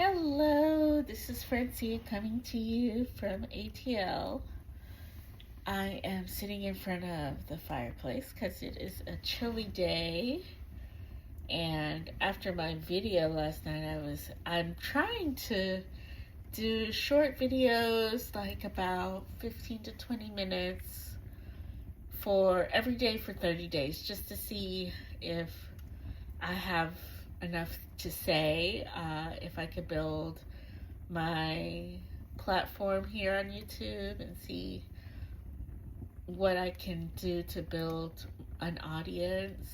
Hello, this is Francia coming to you from ATL. I am sitting in front of the fireplace because it is a chilly day. And after my video last night, I'm trying to do short videos, like about 15 to 20 minutes for every day for 30 days, just to see if I have enough to say, if I could build my platform here on YouTube and see what I can do to build an audience.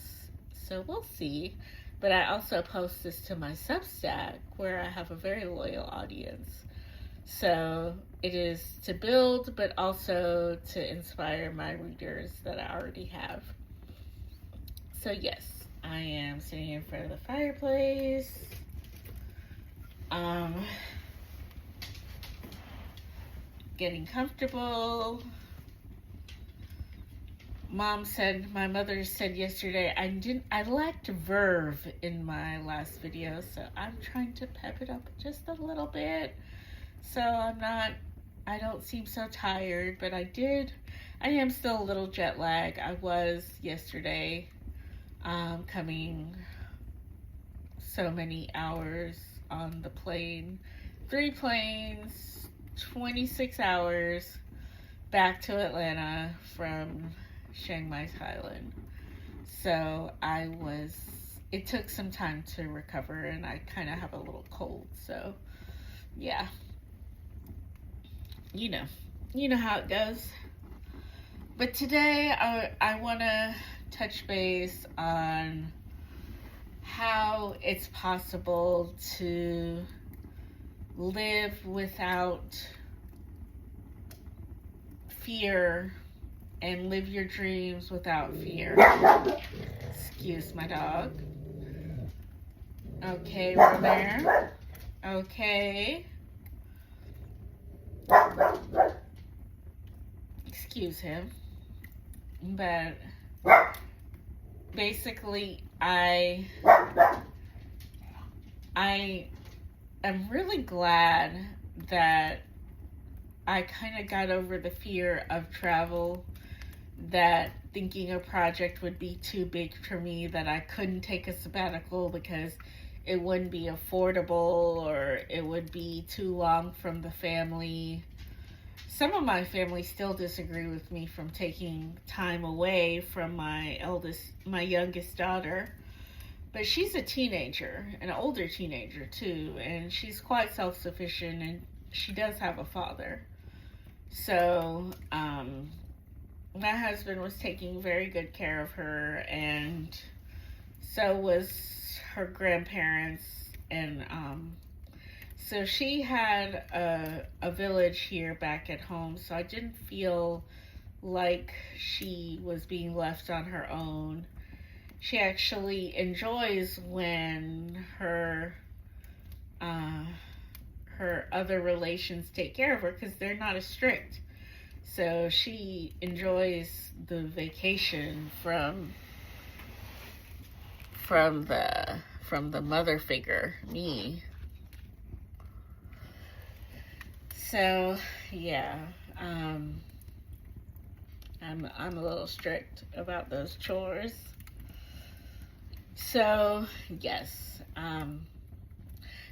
So we'll see. But I also post this to my Substack where I have a very loyal audience. So it is to build, but also to inspire my readers that I already have. So yes, I am sitting in front of the fireplace. Getting comfortable. My mother said yesterday I lacked verve in my last video, so I'm trying to pep it up just a little bit. So I don't seem so tired, but I am still a little jet lag. I was yesterday, coming so many hours on the plane, 3 planes, 26 hours back to Atlanta from Chiang Mai, Thailand. So it took some time to recover, and I kind of have a little cold, so yeah. You know how it goes. But today I want to touch base on how it's possible to live without fear and live your dreams without fear. Excuse my dog. Okay, Romare. Okay. Excuse him. But basically, I am really glad that I kind of got over the fear of travel, that thinking a project would be too big for me, that I couldn't take a sabbatical because it wouldn't be affordable or it would be too long from the family. Some of my family still disagree with me from taking time away from my youngest daughter. But she's a teenager, an older teenager too, and she's quite self-sufficient, and she does have a father. So, my husband was taking very good care of her, and so was her grandparents, and so she had a village here back at home, so I didn't feel like she was being left on her own. She actually enjoys when her other relations take care of her because they're not as strict. So she enjoys the vacation from the mother figure, me. So yeah, I'm a little strict about those chores. So yes,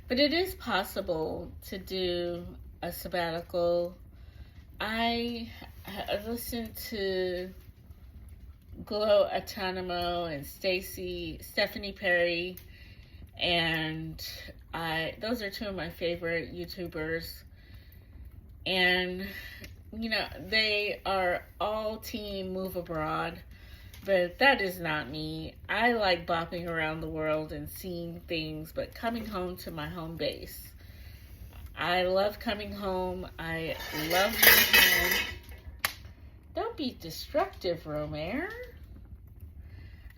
but it is possible to do a sabbatical. I listened to Glow Autonomo and Stephanie Perry, and those are two of my favorite YouTubers. And they are all team move abroad, but that is not me. I like bopping around the world and seeing things, but coming home to my home base. I love coming home. I love being home. Don't be destructive, Romare.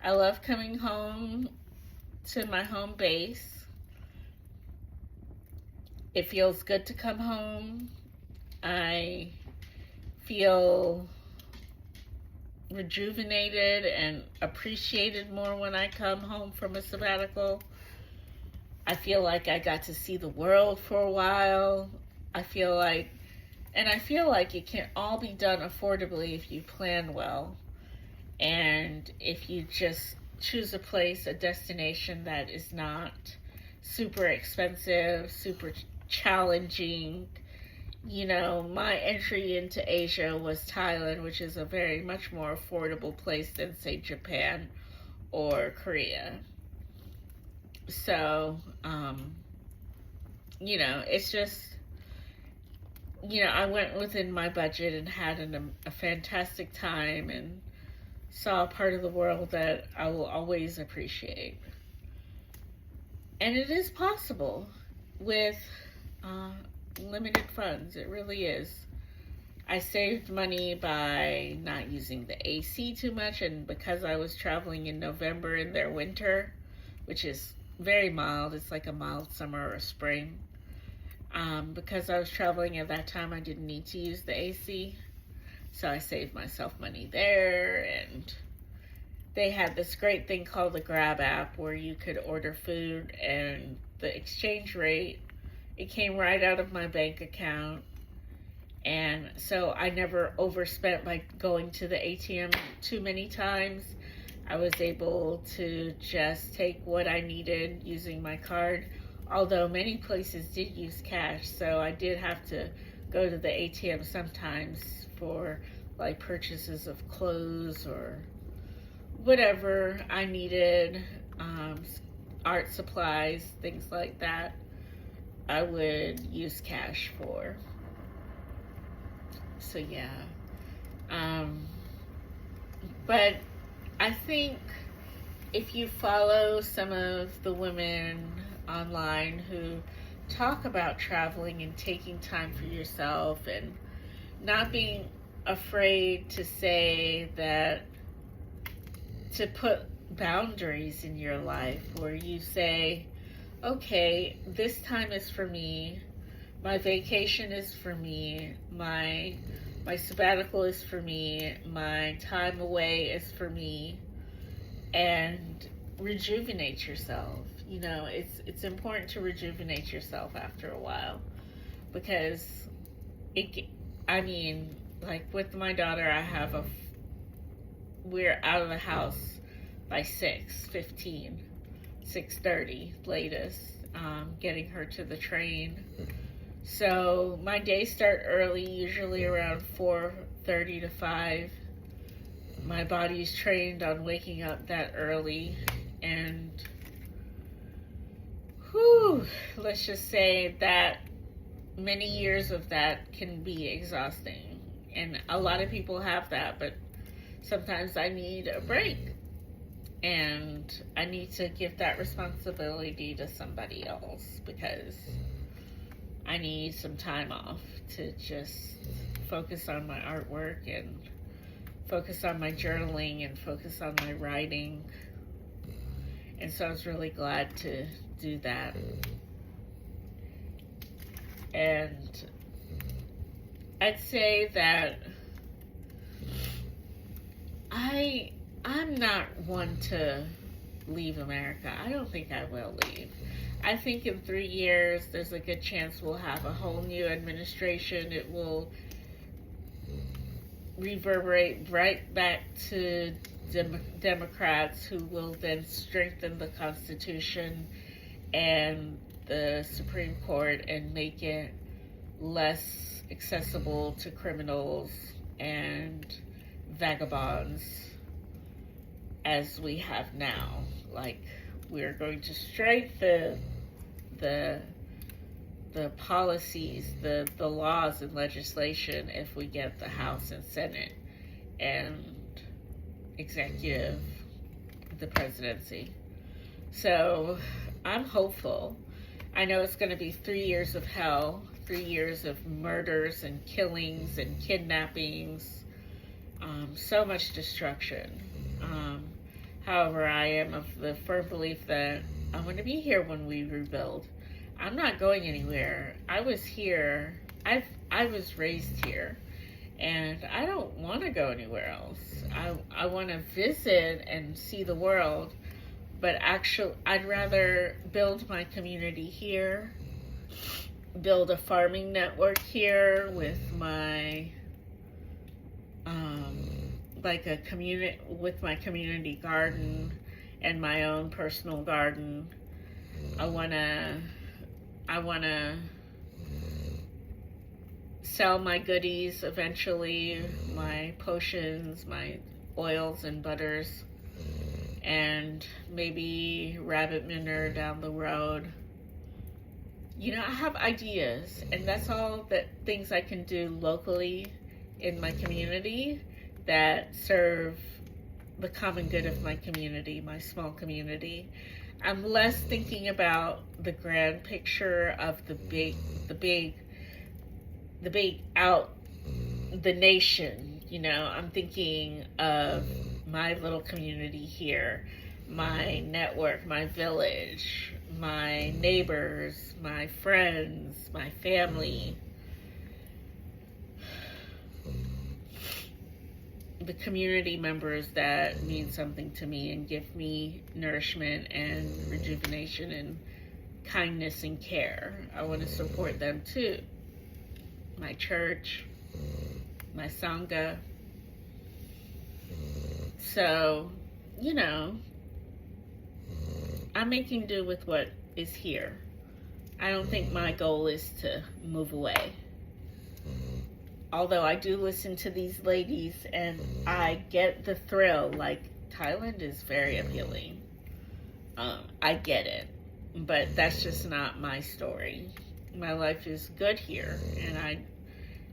I love coming home to my home base. It feels good to come home. I feel rejuvenated and appreciated more when I come home from a sabbatical. I feel like I got to see the world for a while. I feel like, and I feel like it can all be done affordably if you plan well. And if you just choose a place, a destination that is not super expensive, super challenging. You know, my entry into Asia was Thailand, which is a very much more affordable place than, say, Japan or Korea. So, it's just, I went within my budget and had a fantastic time and saw a part of the world that I will always appreciate. And it is possible with limited funds. It really is. I saved money by not using the AC too much, and because I was traveling in November in their winter, which is very mild, it's like a mild summer or spring. Because I was traveling at that time, I didn't need to use the AC. So I saved myself money there, and they had this great thing called the Grab app where you could order food, and the exchange rate, it came right out of my bank account. And so I never overspent by going to the ATM too many times. I was able to just take what I needed using my card, although many places did use cash, so I did have to go to the ATM sometimes for like purchases of clothes or whatever I needed, art supplies, things like that. I would use cash for. So yeah. But I think if you follow some of the women online who talk about traveling and taking time for yourself and not being afraid to say that, to put boundaries in your life where you say, okay, this time is for me, my vacation is for me, my sabbatical is for me, my time away is for me, and rejuvenate yourself. It's important to rejuvenate yourself after a while, because like with my daughter, we're out of the house by 6:15, 6:30 latest, getting her to the train. So my days start early, usually around 4:30 to 5. My body's trained on waking up that early, and let's just say that many years of that can be exhausting. And a lot of people have that, but sometimes I need a break. And I need to give that responsibility to somebody else, because I need some time off to just focus on my artwork and focus on my journaling and focus on my writing. And so I was really glad to do that. And I'd say that I'm not one to leave America. I don't think I will leave. I think in 3 years, there's a good chance we'll have a whole new administration. It will reverberate right back to Democrats, who will then strengthen the Constitution and the Supreme Court and make it less accessible to criminals and vagabonds as we have now. Like, we're going to strengthen the policies, the laws and legislation if we get the House and Senate and executive, the presidency. So I'm hopeful. I know it's going to be 3 years of hell, 3 years of murders and killings and kidnappings, so much destruction. However, I am of the firm belief that I'm going to be here when we rebuild. I'm not going anywhere. I was here. I was raised here, and I don't want to go anywhere else. I want to visit and see the world, But actually, I'd rather build my community here, build a farming network here with my like a community, with my community garden and my own personal garden. I wanna sell my goodies eventually, my potions, my oils and butters, and maybe rabbit manure down the road. You know, I have ideas, and that's all that things I can do locally in my community that serve the common good of my community, my small community. I'm less thinking about the grand picture of the big out, the nation. You know, I'm thinking of my little community here, my network, my village, my neighbors, my friends, my family, the community members that mean something to me and give me nourishment and rejuvenation and kindness and care. I want to support them too. My church, my sangha. So, you know, I'm making do with what is here. I don't think my goal is to move away. Although I do listen to these ladies and I get the thrill, like Thailand is very appealing. I get it, but that's just not my story. My life is good here, and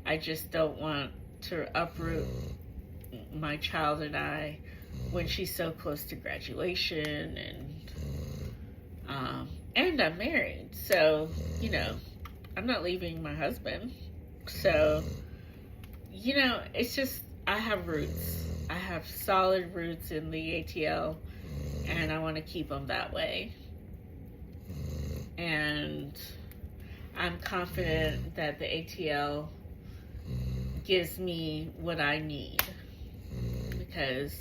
I just don't want to uproot my child and I when she's so close to graduation, and I'm married, so you know I'm not leaving my husband. So you know, it's just I have roots. I have solid roots in the ATL, and I want to keep them that way. And I'm confident that the ATL gives me what I need, because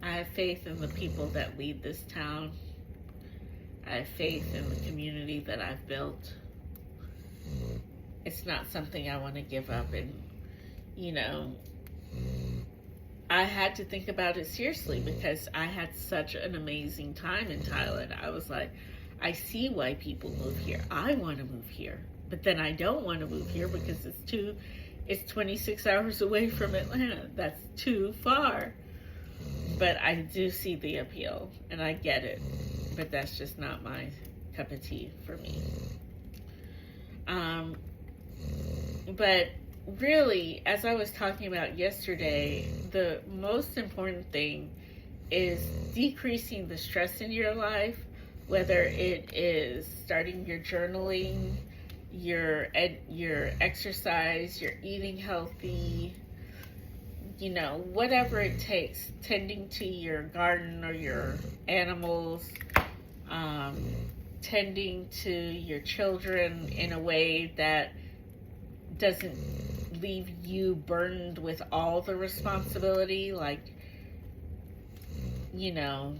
I have faith in the people that lead this town. I have faith in the community that I've built. It's not something I want to give up. And, you know, I had to think about it seriously because I had such an amazing time in Thailand. I was like, I see why people move here. I want to move here. But then I don't want to move here because it's 26 hours away from Atlanta. That's too far. But I do see the appeal, and I get it. But that's just not my cup of tea for me. But really, as I was talking about yesterday, the most important thing is decreasing the stress in your life, whether it is starting your journaling, your exercise, your eating healthy, you know, whatever it takes, tending to your garden or your animals, tending to your children in a way that doesn't leave you burdened with all the responsibility, like, you know,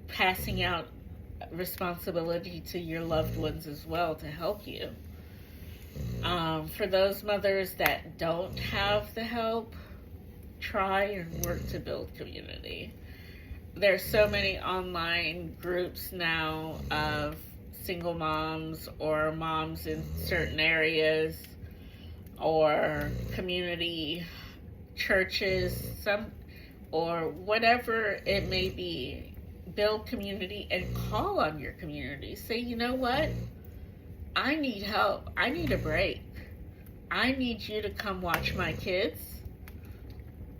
passing out responsibility to your loved ones as well to help you. For those mothers that don't have the help, try and work to build community. There's so many online groups now of single moms or moms in certain areas or community churches, or whatever it may be. Build community and call on your community. Say, you know what? I need help. I need a break. I need you to come watch my kids,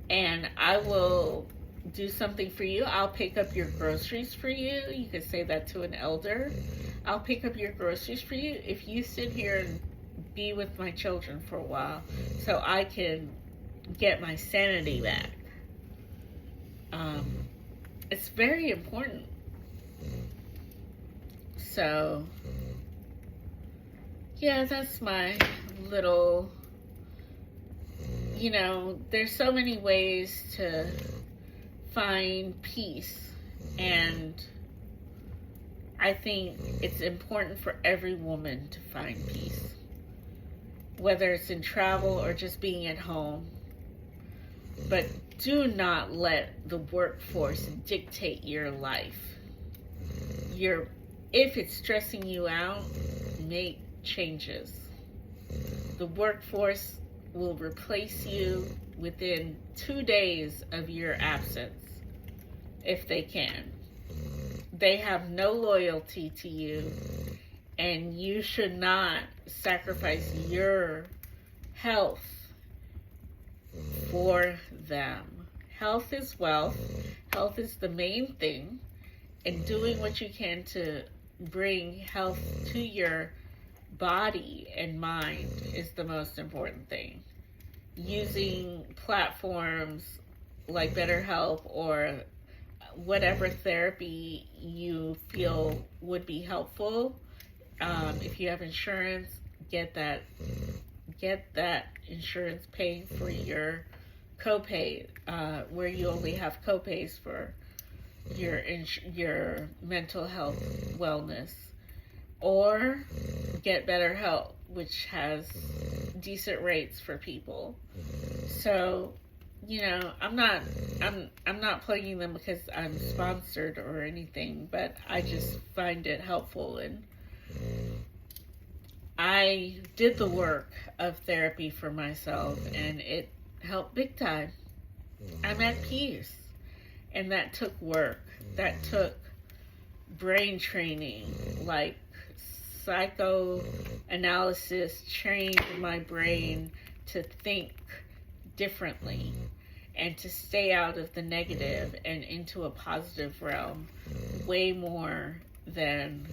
and I will do something for you. I'll pick up your groceries for you. You could say that to an elder. I'll pick up your groceries for you if you sit here and be with my children for a while so I can get my sanity back. It's very important. So, yeah, that's my little there's so many ways to find peace, and I think it's important for every woman to find peace, whether it's in travel or just being at home. But do not let the workforce dictate your life. If it's stressing you out, make changes. The workforce will replace you within 2 days of your absence, if they can. They have no loyalty to you, and you should not sacrifice your health for them. Health is wealth. Health is the main thing, and doing what you can to bring health to your body and mind is the most important thing. Using platforms like BetterHelp or whatever therapy you feel would be helpful. If you have insurance, get that insurance paying for your copay, where you only have copays for your mental health wellness, or get BetterHelp, which has decent rates for people. So, I'm not plugging them because I'm sponsored or anything, but I just find it helpful, and I did the work of therapy for myself, and it helped big time. I'm at peace, and that took work. That took brain training, like psychoanalysis trained my brain to think differently and to stay out of the negative and into a positive realm way more than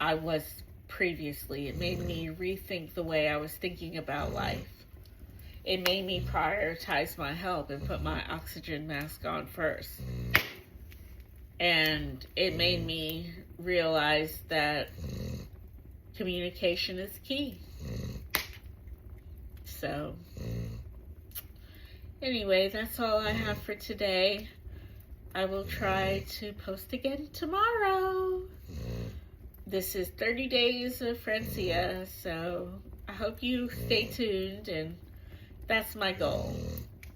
I was previously. It made me rethink the way I was thinking about life. It made me prioritize my health and put my oxygen mask on first. And it made me realize that communication is key. So, anyway, that's all I have for today. I will try to post again tomorrow. This is 30 days of Francia, so I hope you stay tuned, and that's my goal.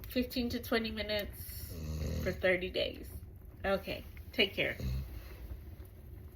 15 to 20 minutes for 30 days. Okay, take care.